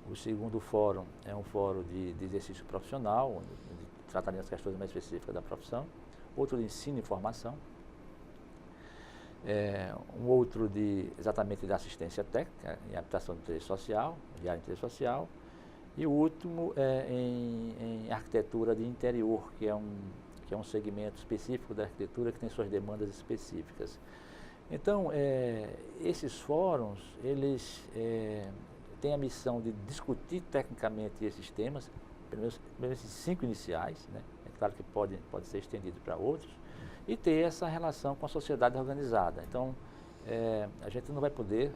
O segundo fórum é um fórum de exercício profissional, onde trataria as questões mais específicas da profissão. Outro de ensino e formação. Um outro exatamente de assistência técnica em habitação de interesse social, de área de interesse social. E o último é em arquitetura de interior, que é um segmento específico da arquitetura que tem suas demandas específicas. Então, esses fóruns, eles têm a missão de discutir tecnicamente esses temas, pelo menos esses 5 iniciais, né? É claro que pode ser estendido para outros, e ter essa relação com a sociedade organizada. Então, a gente não vai poder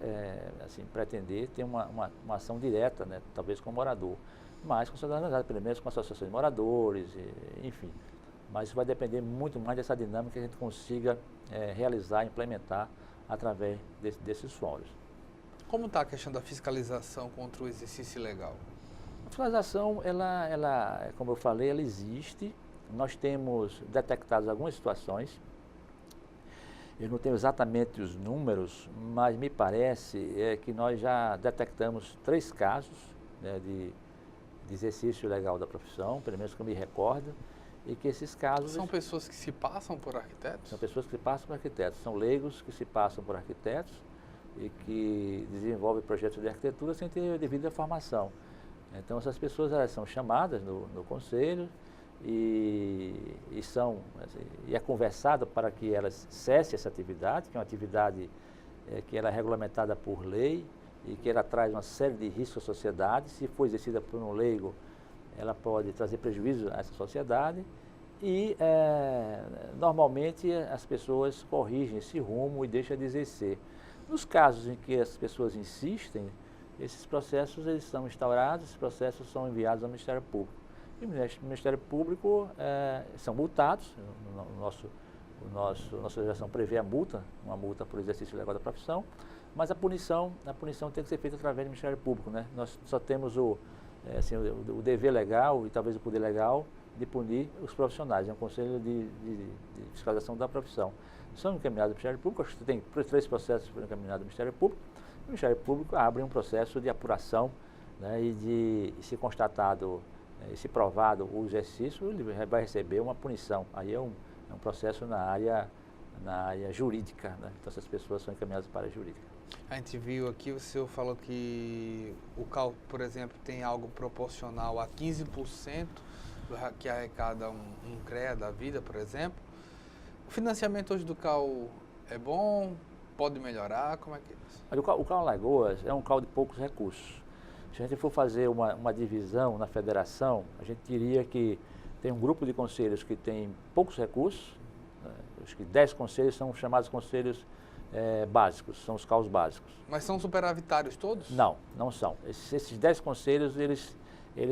assim, pretender ter uma ação direta, né? Talvez com o morador, mas com a sociedade organizada, pelo menos com a associação de moradores, enfim. Mas isso vai depender muito mais dessa dinâmica que a gente consiga realizar, implementar através desses fóruns. Como está a questão da fiscalização contra o exercício ilegal? A fiscalização, ela, como eu falei, ela existe. Nós temos detectado algumas situações. Eu não tenho exatamente os números, mas me parece que nós já detectamos 3 casos, né, de exercício ilegal da profissão, pelo menos que eu me recordo. E que esses casos... São pessoas que se passam por arquitetos? São pessoas que se passam por arquitetos, são leigos que se passam por arquitetos e que desenvolvem projetos de arquitetura sem ter devida formação. Então essas pessoas elas são chamadas no conselho e é conversado para que elas cessem essa atividade, que é uma atividade que ela é regulamentada por lei e que ela traz uma série de riscos à sociedade. Se for exercida por um leigo, ela pode trazer prejuízo a essa sociedade e normalmente as pessoas corrigem esse rumo e deixam de exercer. Nos casos em que as pessoas insistem, esses processos eles são instaurados, esses processos são enviados ao Ministério Público. E o Ministério Público são multados, nossa legislação prevê a multa, uma multa por exercício ilegal da profissão, mas a punição tem que ser feita através do Ministério Público, né? Nós só temos o dever legal e talvez o poder legal de punir os profissionais. É um conselho de fiscalização da profissão. São encaminhados ao Ministério Público, acho que tem 3 processos encaminhados ao Ministério Público. O Ministério Público abre um processo de apuração, né, e se constatado, se provado o exercício, ele vai receber uma punição. Aí é um processo na área jurídica, né? Então essas pessoas são encaminhadas para a jurídica. A gente viu aqui, o senhor falou que o CAL, por exemplo, tem algo proporcional a 15% que arrecada um CREA da vida, por exemplo. O financiamento hoje do CAL é bom? Pode melhorar? Como é que é isso? O CAL Alagoas é um CAL de poucos recursos. Se a gente for fazer uma divisão na federação, a gente diria que tem um grupo de conselhos que tem poucos recursos, acho que 10 conselhos são chamados conselhos básicos, são os CAUs básicos. Mas são superavitários todos? Não, não são. Esses 10 conselhos, eles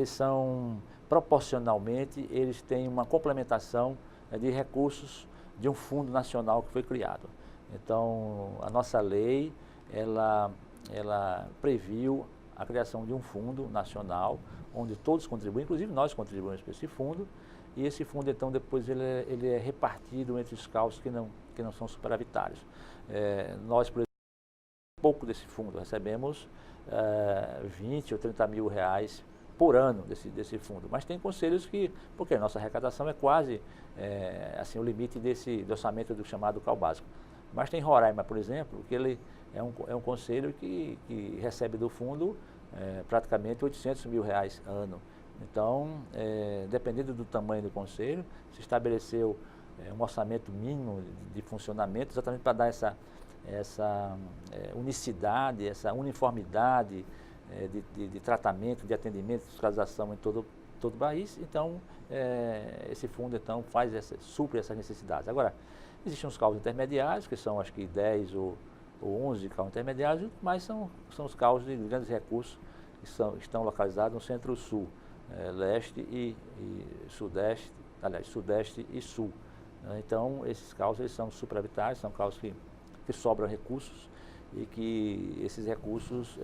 são, proporcionalmente, eles têm uma complementação de recursos de um fundo nacional que foi criado. Então, a nossa lei, ela previu a criação de um fundo nacional, onde todos contribuem, inclusive nós contribuímos para esse fundo, e esse fundo, então, depois ele é repartido entre os CAUs que não são superavitários. Nós, por exemplo, pouco desse fundo, recebemos 20 ou 30 mil reais por ano desse fundo, mas tem conselhos porque a nossa arrecadação é quase assim, o limite do orçamento do chamado CAU básico. Mas tem Roraima, por exemplo, que ele é um conselho que recebe do fundo praticamente 800 mil reais ano. Então, dependendo do tamanho do conselho, se estabeleceu um orçamento mínimo de funcionamento, exatamente para dar essa unicidade, essa uniformidade de tratamento, de atendimento, de fiscalização em todo o país. Então, esse fundo então, supre essas necessidades. Agora, existem os CAUs intermediários, que são acho que 10 ou 11 CAUs intermediários, mas são os CAUs de grandes recursos que estão localizados no Centro-Sul leste e sudeste, aliás, sudeste e sul. Então, esses caos eles são superavitários, são caos que sobram recursos e que esses recursos,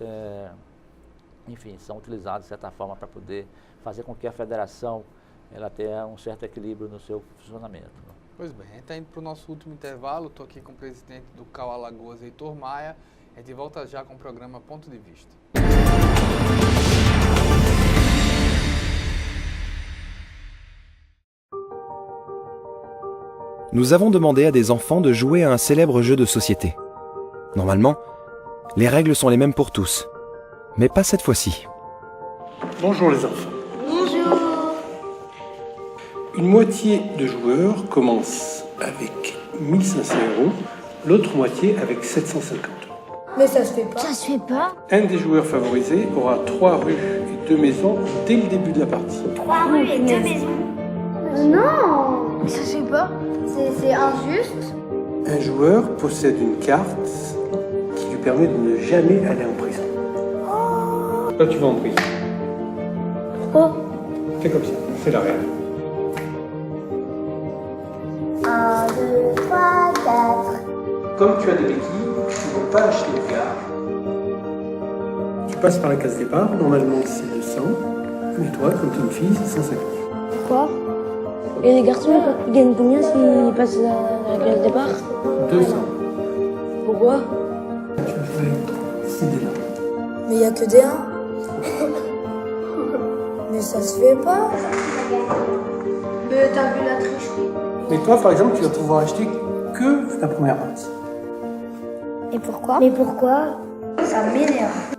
enfim, são utilizados de certa forma para poder fazer com que a federação ela tenha um certo equilíbrio no seu funcionamento. Pois bem, a gente está indo para o nosso último intervalo, estou aqui com o presidente do CAU Alagoas, Heitor Maia. A gente volta já com o programa Ponto de Vista. Nous avons demandé à des enfants de jouer à un célèbre jeu de société. Normalement, les règles sont les mêmes pour tous, mais pas cette fois-ci. Bonjour les enfants. Bonjour. Une moitié de joueurs commence avec 1500 €, l'autre moitié avec 750 €. Mais ça se fait pas. Ça se fait pas. Un des joueurs favorisés aura 3 rues et 2 maisons dès le début de la partie. 3 rues et 2 maisons. Non, ça se fait pas. C'est injuste. Un joueur possède une carte qui lui permet de ne jamais aller en prison. Là, tu vas en prison. Pourquoi? Fais comme ça, c'est la règle. 1, 2, 3, 4. Comme tu as des béquilles, tu ne peux pas acheter de gare. Tu passes par la case départ, normalement c'est 200, mais toi, comme tu es une fille, c'est 150. Pourquoi? Et les garçons, ils gagnent combien s'ils passent à la case départ? 200. Pourquoi? Tu vas faire 6 dés là. Mais il n'y a que des 1. Mais ça se fait pas. Mais t'as vu la tricherie. Mais toi, par exemple, tu vas pouvoir acheter que la première partie. Et pourquoi? Mais pourquoi? Ça m'énerve.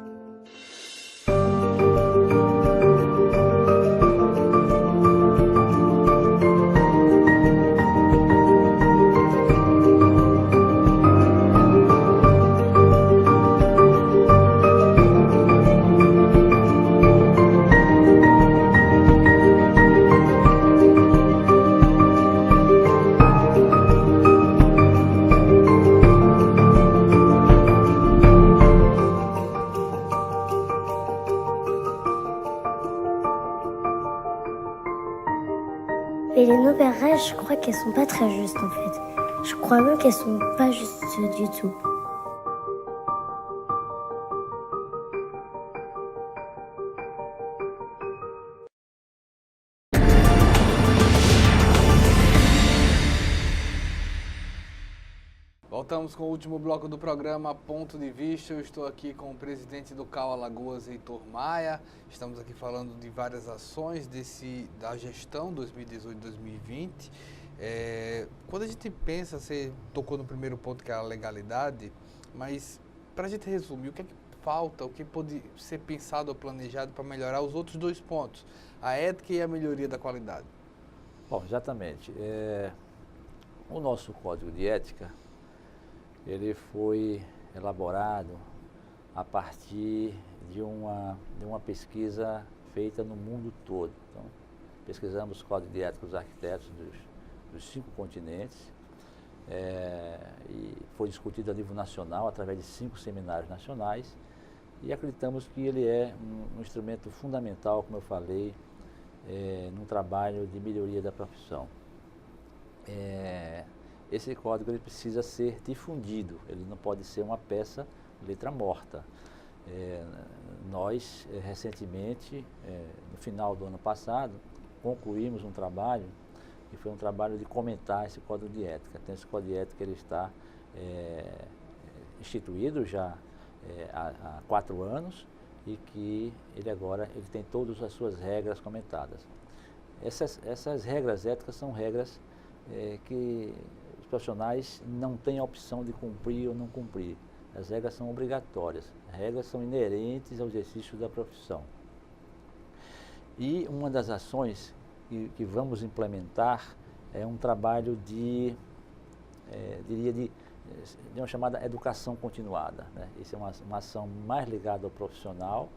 Mais les nouvelles règles, je crois qu'elles sont pas très justes en fait. Je crois même qu'elles sont pas justes du tout. Voltamos com o último bloco do programa Ponto de Vista. Eu estou aqui com o presidente do CAU Alagoas, Heitor Maia. Estamos aqui falando de várias ações da gestão 2018-2020. Quando a gente pensa, você tocou no primeiro ponto, que é a legalidade, mas para a gente resumir, o que é que falta, o que pode ser pensado ou planejado para melhorar os outros 2 pontos, a ética e a melhoria da qualidade? Bom, exatamente. O nosso Código de Ética, ele foi elaborado a partir de uma pesquisa feita no mundo todo. Então, pesquisamos o Código de Ética dos arquitetos dos 5 continentes e foi discutido a nível nacional através de 5 seminários nacionais e acreditamos que ele é um instrumento fundamental, como eu falei, no trabalho de melhoria da profissão. Esse código ele precisa ser difundido, ele não pode ser uma peça letra morta. Nós, recentemente, no final do ano passado, concluímos um trabalho, que foi um trabalho de comentar esse Código de Ética. Então, esse Código de Ética ele está instituído já há 4 anos e que ele agora tem todas as suas regras comentadas. Essas regras éticas são regras que os profissionais não têm a opção de cumprir ou não cumprir. As regras são obrigatórias, as regras são inerentes ao exercício da profissão. E uma das ações que vamos implementar é um trabalho de uma chamada educação continuada, né? Isso é uma ação mais ligada ao profissional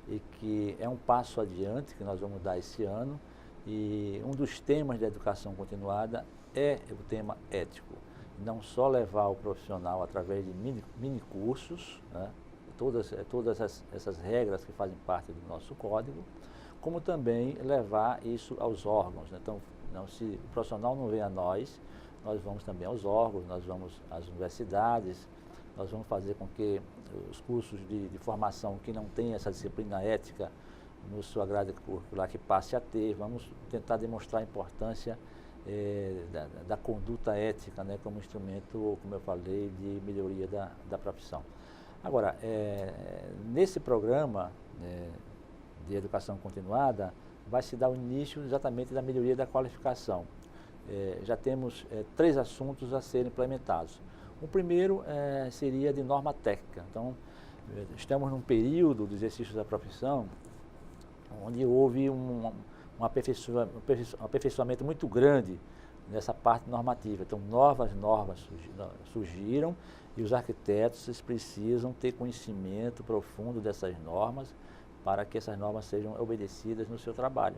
e que é um passo adiante que nós vamos dar esse ano. E um dos temas da educação continuada é o tema ético. Não só levar o profissional através de mini cursos, né? Todas essas regras que fazem parte do nosso código, como também levar isso aos órgãos, né? Então, se o profissional não vem a nós vamos também aos órgãos, nós vamos às universidades, nós vamos fazer com que os cursos de formação que não têm essa disciplina ética no sua grade curricular que passe a ter, vamos tentar demonstrar a importância da conduta ética, né, como instrumento, como eu falei, de melhoria da profissão. Agora, nesse programa de educação continuada, vai se dar o início exatamente da melhoria da qualificação. Já temos 3 assuntos a serem implementados. O primeiro seria de norma técnica. Então, estamos num período do exercício da profissão onde houve um aperfeiçoamento muito grande nessa parte normativa. Então, novas normas surgiram e os arquitetos precisam ter conhecimento profundo dessas normas para que essas normas sejam obedecidas no seu trabalho.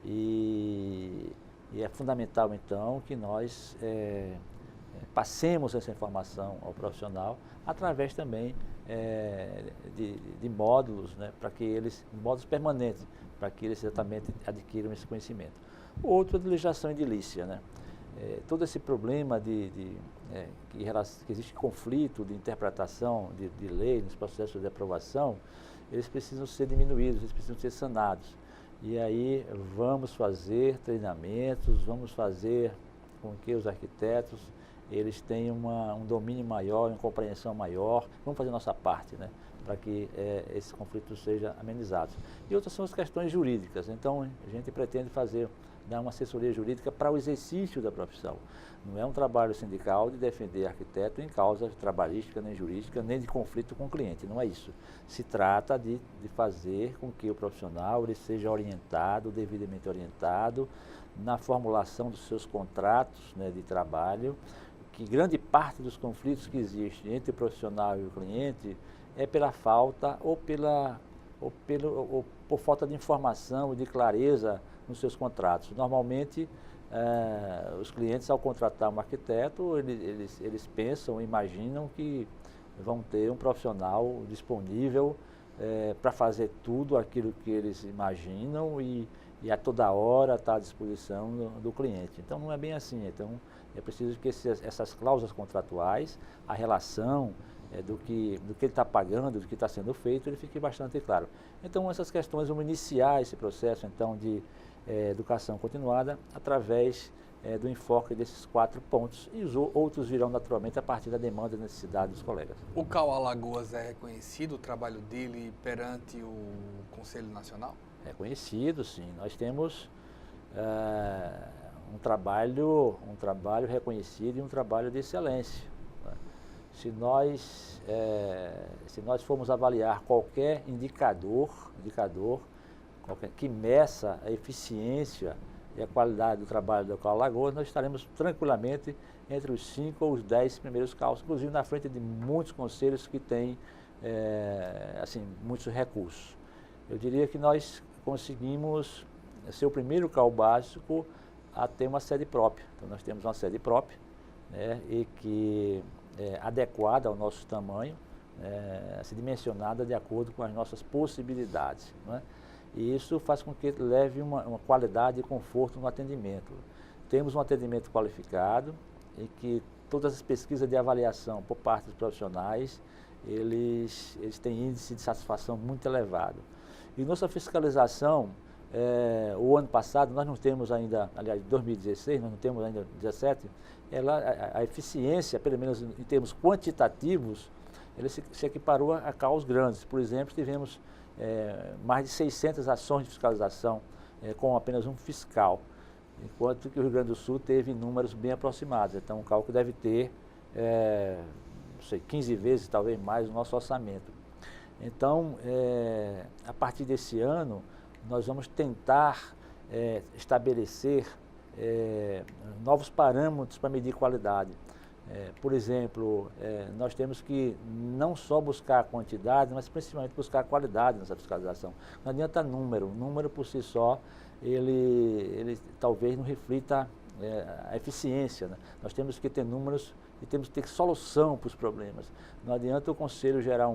E é fundamental, então, que nós passemos essa informação ao profissional através também de módulos, né, módulos permanentes, para que eles exatamente adquiram esse conhecimento. O outro é de legislação edilícia, né? Todo esse problema que existe conflito de interpretação de lei nos processos de aprovação, eles precisam ser diminuídos, eles precisam ser sanados. E aí vamos fazer treinamentos, vamos fazer com que os arquitetos eles tenham um domínio maior, uma compreensão maior, vamos fazer nossa parte, né, para que esse conflito seja amenizado. E outras são as questões jurídicas. Então, a gente pretende dar uma assessoria jurídica para o exercício da profissão. Não é um trabalho sindical de defender arquiteto em causa trabalhística, nem jurídica, nem de conflito com o cliente, não é isso. Se trata de fazer com que o profissional ele seja orientado, devidamente orientado, na formulação dos seus contratos, né, de trabalho, que grande parte dos conflitos que existem entre o profissional e o cliente é pela falta ou por falta de informação e de clareza nos seus contratos. Normalmente, os clientes, ao contratar um arquiteto, eles pensam, imaginam que vão ter um profissional disponível para fazer tudo aquilo que eles imaginam e a toda hora está à disposição do cliente. Então, não é bem assim. Então, é preciso que essas cláusulas contratuais, a relação do que ele está pagando, do que está sendo feito, ele fique bastante claro. Então, essas questões, vamos iniciar esse processo, então, de educação continuada através do enfoque desses 4 pontos e os outros virão naturalmente a partir da demanda e necessidade dos colegas. O CAU Alagoas é reconhecido o trabalho dele perante o Conselho Nacional? É conhecido, sim. Nós temos um trabalho reconhecido e um trabalho de excelência. Né? Se nós formos avaliar qualquer indicador que meça a eficiência e a qualidade do trabalho do CAU Alagoas, nós estaremos tranquilamente entre os 5 ou os 10 primeiros CAUs, inclusive na frente de muitos conselhos que têm muitos recursos. Eu diria que nós conseguimos ser o primeiro CAU básico a ter uma sede própria. Então, nós temos uma sede própria, né, e que é adequada ao nosso tamanho, assim, dimensionada de acordo com as nossas possibilidades. Né? E isso faz com que leve uma qualidade e conforto no atendimento. Temos um atendimento qualificado e que todas as pesquisas de avaliação por parte dos profissionais, eles têm índice de satisfação muito elevado. E nossa fiscalização, o ano passado, nós não temos ainda, aliás, 2016, nós não temos ainda 2017, a eficiência, pelo menos em termos quantitativos, ele se equiparou a CAUs grandes. Por exemplo, tivemos mais de 600 ações de fiscalização com apenas um fiscal, enquanto que o Rio Grande do Sul teve números bem aproximados. Então, um CAU que deve ter, não sei, 15 vezes, talvez mais, o nosso orçamento. Então, a partir desse ano, nós vamos tentar estabelecer novos parâmetros para medir qualidade. Por exemplo, nós temos que não só buscar a quantidade, mas principalmente buscar a qualidade nessa fiscalização. Não adianta número. O número por si só, ele talvez não reflita a eficiência. Né? Nós temos que ter números e temos que ter solução para os problemas. Não adianta o Conselho gerar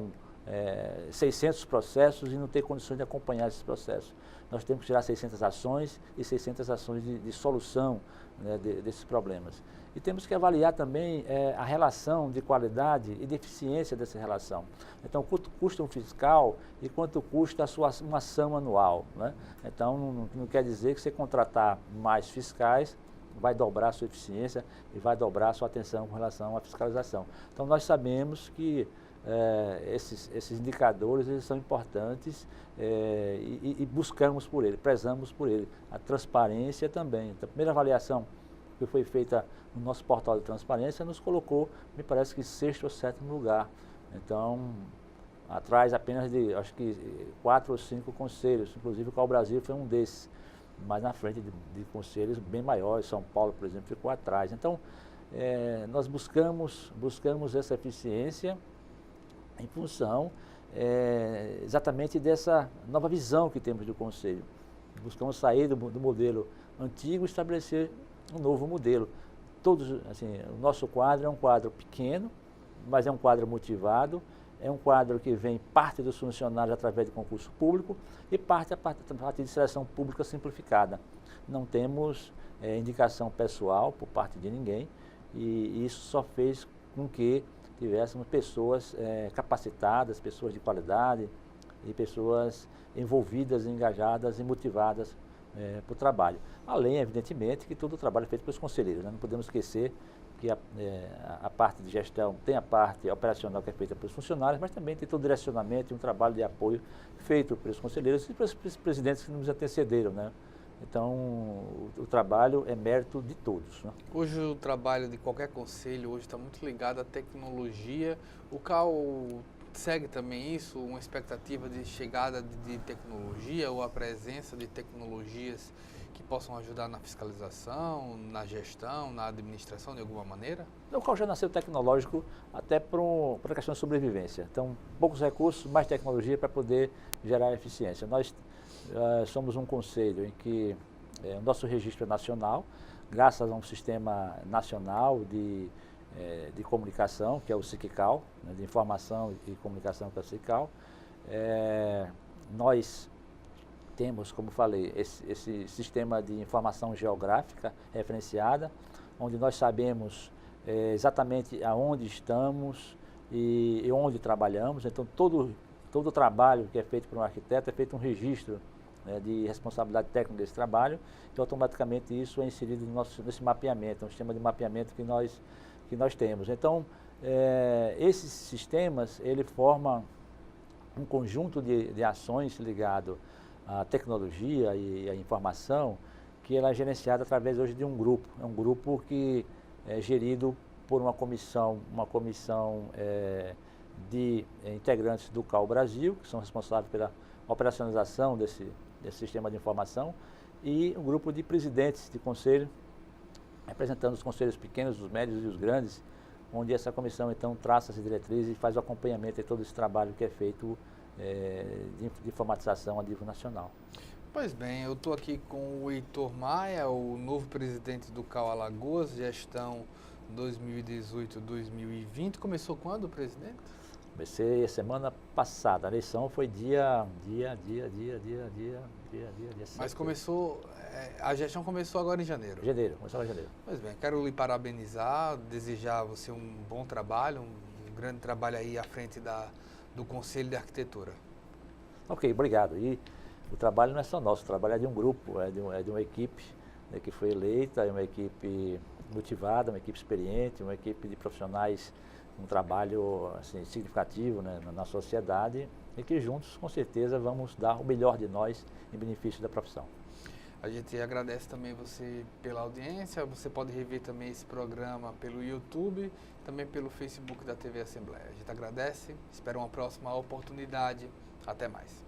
600 processos e não ter condições de acompanhar esses processos. Nós temos que tirar 600 ações e 600 ações de solução, né, desses problemas. E temos que avaliar também a relação de qualidade e de eficiência dessa relação. Então, quanto custa um fiscal e quanto custa uma ação anual, né? Então, não quer dizer que você contratar mais fiscais vai dobrar a sua eficiência e vai dobrar a sua atenção com relação à fiscalização. Então, nós sabemos que esses indicadores eles são importantes e buscamos por ele, prezamos por ele. A transparência também. Então, a primeira avaliação que foi feita no nosso portal de transparência nos colocou, me parece que 6º ou 7º lugar. Então, atrás apenas de, acho que 4 ou 5 conselhos, inclusive o Cal Brasil foi um desses, mas na frente de conselhos bem maiores. São Paulo, por exemplo, ficou atrás. Então, nós buscamos essa eficiência em função exatamente dessa nova visão que temos do Conselho. Buscamos sair do modelo antigo e estabelecer um novo modelo. O nosso quadro é um quadro pequeno, mas é um quadro motivado, é um quadro que vem parte dos funcionários através de concurso público e parte a partir de seleção pública simplificada. Não temos indicação pessoal por parte de ninguém e isso só fez com que tivéssemos pessoas capacitadas, pessoas de qualidade e pessoas envolvidas, engajadas e motivadas para o trabalho. Além, evidentemente, que todo o trabalho é feito pelos conselheiros, né? Não podemos esquecer que a parte de gestão tem a parte operacional que é feita pelos funcionários, mas também tem todo o direcionamento e um trabalho de apoio feito pelos conselheiros e pelos presidentes que nos antecederam, né? Então, o trabalho é mérito de todos, né? Hoje o trabalho de qualquer conselho hoje está muito ligado à tecnologia. O CAL segue também isso, uma expectativa de chegada de tecnologia ou a presença de tecnologias que possam ajudar na fiscalização, na gestão, na administração de alguma maneira? O CAL já nasceu tecnológico até para a questão de sobrevivência. Então, poucos recursos, mais tecnologia para poder gerar eficiência. Nós somos um conselho em que o nosso registro é nacional, graças a um sistema nacional de comunicação, que é o SIC-CAL, né, de informação e comunicação, que é o SIC-CAL. Nós temos, como falei, esse sistema de informação geográfica referenciada, onde nós sabemos exatamente aonde estamos e onde trabalhamos. Então, todo o trabalho que é feito por um arquiteto é feito um registro de responsabilidade técnica desse trabalho e automaticamente isso é inserido nesse mapeamento, um sistema de mapeamento que nós temos. Então, esses sistemas, ele forma um conjunto de ações ligado à tecnologia e à informação, que ela é gerenciada através hoje de um grupo. É um grupo que é gerido por uma comissão de integrantes do CAL Brasil, que são responsáveis pela operacionalização desse sistema de informação, e um grupo de presidentes de conselho, representando os conselhos pequenos, os médios e os grandes, onde essa comissão então traça as diretrizes e faz o acompanhamento de todo esse trabalho que é feito de informatização a nível nacional. Pois bem, eu estou aqui com o Heitor Maia, o novo presidente do CAL Alagoas, gestão 2018-2020. Começou quando, presidente? Comecei a semana passada, a eleição foi dia 7. Mas começou, a gestão começou agora em janeiro? Janeiro, começou em janeiro. Pois bem, quero lhe parabenizar, desejar a você um bom trabalho, um grande trabalho aí à frente do Conselho de Arquitetura. Ok, obrigado. E o trabalho não é só nosso, o trabalho é de um grupo, é de uma equipe, né, que foi eleita, é uma equipe motivada, uma equipe experiente, uma equipe de profissionais, um trabalho assim, significativo, né, na sociedade e que juntos, com certeza, vamos dar o melhor de nós em benefício da profissão. A gente agradece também você pela audiência, você pode rever também esse programa pelo YouTube, também pelo Facebook da TV Assembleia. A gente agradece, espera uma próxima oportunidade. Até mais.